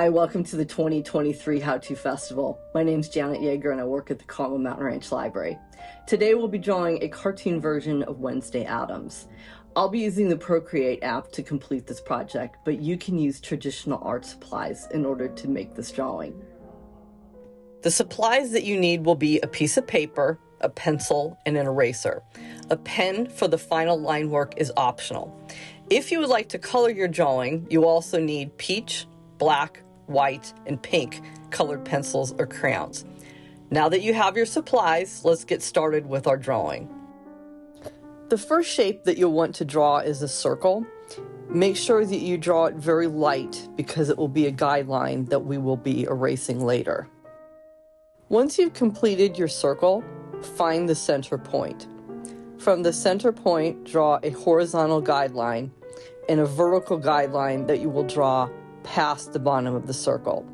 Hi, welcome to the 2023 How-to Festival. My name's Janet Yeager and I work at the Carmel Mountain Ranch Library. Today we'll be drawing a cartoon version of Wednesday Addams. I'll be using the Procreate app to complete this project, but you can use traditional art supplies in order to make this drawing. The supplies that you need will be a piece of paper, a pencil, and an eraser. A pen for the final line work is optional. If you would like to color your drawing, you also need peach, black, white, and pink colored pencils or crayons. Now that you have your supplies, let's get started with our drawing. The first shape that you'll want to draw is a circle. Make sure that you draw it very light because it will be a guideline that we will be erasing later. Once you've completed your circle, find the center point. From the center point, draw a horizontal guideline and a vertical guideline that you will draw past the bottom of the circle.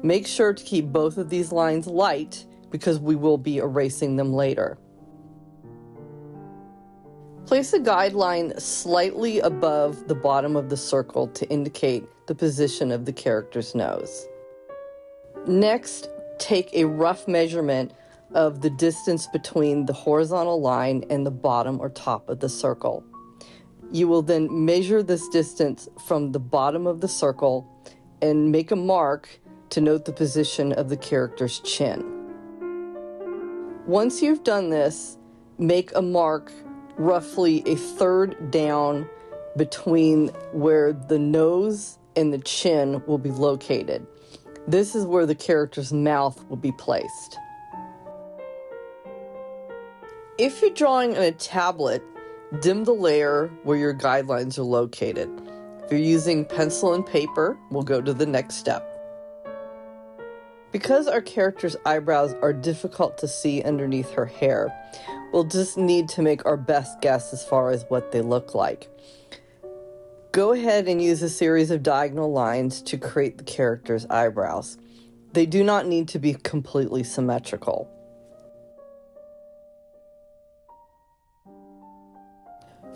Make sure to keep both of these lines light because we will be erasing them later. Place a guideline slightly above the bottom of the circle to indicate the position of the character's nose. Next, take a rough measurement of the distance between the horizontal line and the bottom or top of the circle. You will then measure this distance from the bottom of the circle and make a mark to note the position of the character's chin. Once you've done this, make a mark roughly a third down between where the nose and the chin will be located. This is where the character's mouth will be placed. If you're drawing on a tablet, dim the layer where your guidelines are located. If you're using pencil and paper, we'll go to the next step. Because our character's eyebrows are difficult to see underneath her hair, we'll just need to make our best guess as far as what they look like. Go ahead and use a series of diagonal lines to create the character's eyebrows. They do not need to be completely symmetrical.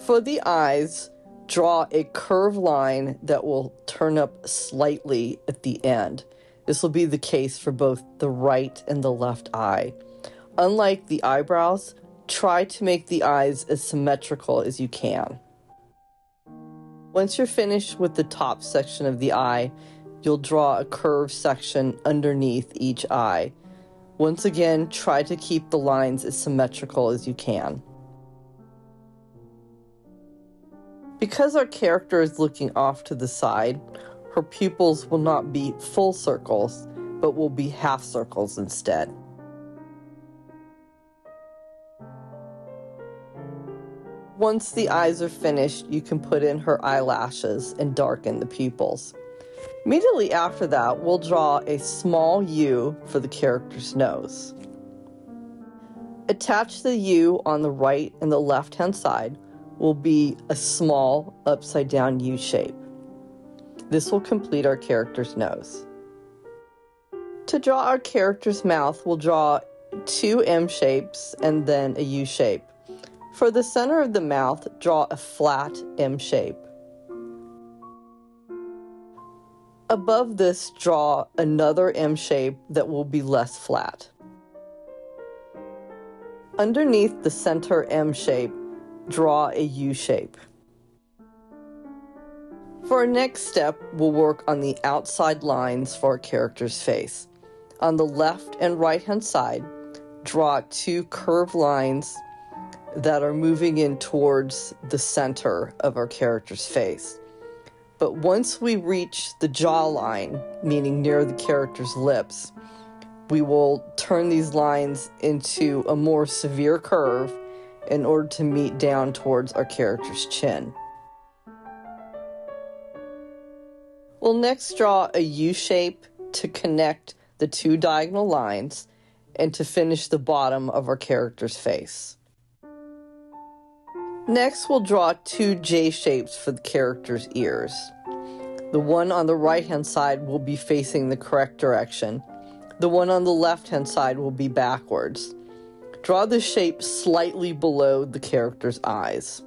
For the eyes, draw a curved line that will turn up slightly at the end. This will be the case for both the right and the left eye. Unlike the eyebrows, try to make the eyes as symmetrical as you can. Once you're finished with the top section of the eye, you'll draw a curved section underneath each eye. Once again, try to keep the lines as symmetrical as you can. Because our character is looking off to the side, her pupils will not be full circles, but will be half circles instead. Once the eyes are finished, you can put in her eyelashes and darken the pupils. Immediately after that, we'll draw a small U for the character's nose. Attach the U on the right and the left-hand side will be a small upside-down U shape. This will complete our character's nose. To draw our character's mouth, we'll draw two M shapes and then a U shape. For the center of the mouth, draw a flat M shape. Above this, draw another M shape that will be less flat. Underneath the center M shape, draw a U shape. For our next step, we'll work on the outside lines for our character's face. On the left and right hand side, draw two curved lines that are moving in towards the center of our character's face. But once we reach the jawline, meaning near the character's lips, we will turn these lines into a more severe curve in order to meet down towards our character's chin. We'll next draw a U shape to connect the two diagonal lines and to finish the bottom of our character's face. Next, we'll draw two J shapes for the character's ears. The one on the right-hand side will be facing the correct direction. The one on the left-hand side will be backwards. Draw the shape slightly below the character's eyes.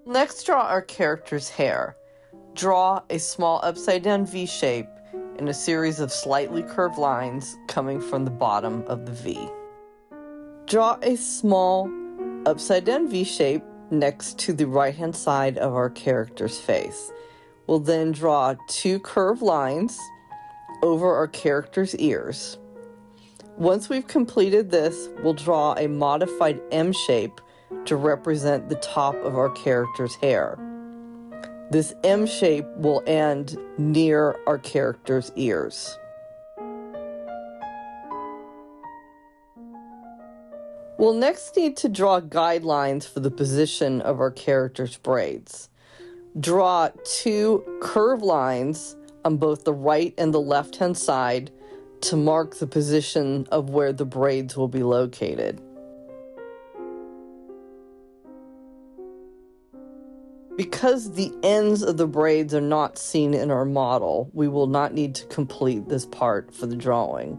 Next, draw our character's hair. Draw a small upside-down V shape in a series of slightly curved lines coming from the bottom of the V. Draw a small upside-down V shape next to the right-hand side of our character's face. We'll then draw 2 curved lines over our character's ears. Once we've completed this, we'll draw a modified M shape to represent the top of our character's hair. This M shape will end near our character's ears. We'll next need to draw guidelines for the position of our character's braids. Draw 2 curved lines on both the right and the left-hand side to mark the position of where the braids will be located. Because the ends of the braids are not seen in our model, we will not need to complete this part for the drawing.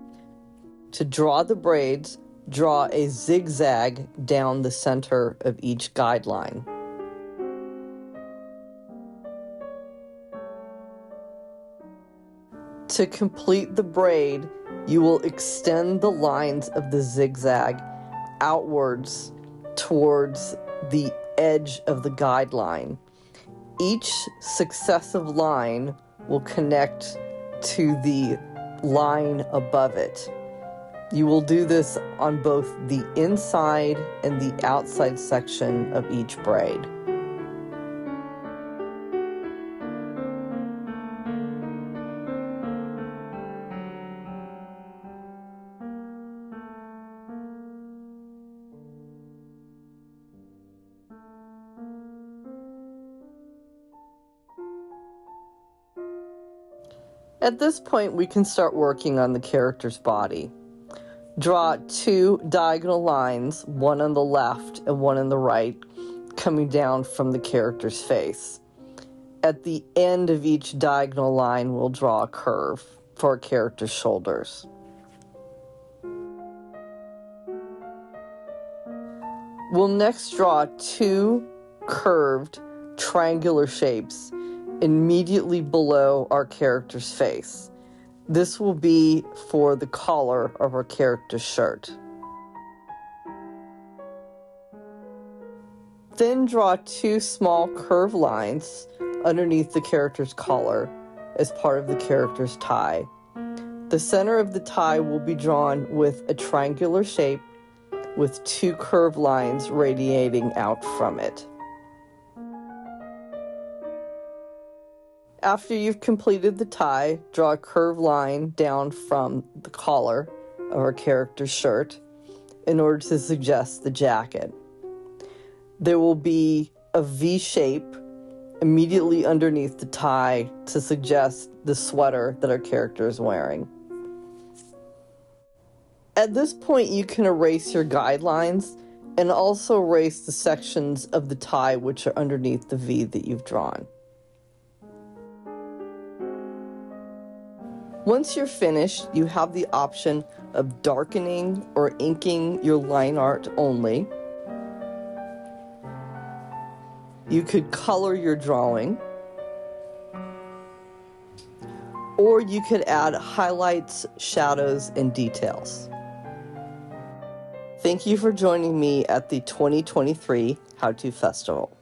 To draw the braids, draw a zigzag down the center of each guideline. To complete the braid, you will extend the lines of the zigzag outwards towards the edge of the guideline. Each successive line will connect to the line above it. You will do this on both the inside and the outside section of each braid. At this point, we can start working on the character's body. Draw 2 diagonal lines, one on the left and one on the right, coming down from the character's face. At the end of each diagonal line, we'll draw a curve for our character's shoulders. We'll next draw 2 curved triangular shapes immediately below our character's face. This will be for the collar of our character's shirt. Then draw 2 small curved lines underneath the character's collar as part of the character's tie. The center of the tie will be drawn with a triangular shape with 2 curved lines radiating out from it. After you've completed the tie, draw a curved line down from the collar of our character's shirt in order to suggest the jacket. There will be a V shape immediately underneath the tie to suggest the sweater that our character is wearing. At this point, you can erase your guidelines and also erase the sections of the tie which are underneath the V that you've drawn. Once you're finished, you have the option of darkening or inking your line art only. You could color your drawing, or you could add highlights, shadows, and details. Thank you for joining me at the 2023 How-To Festival.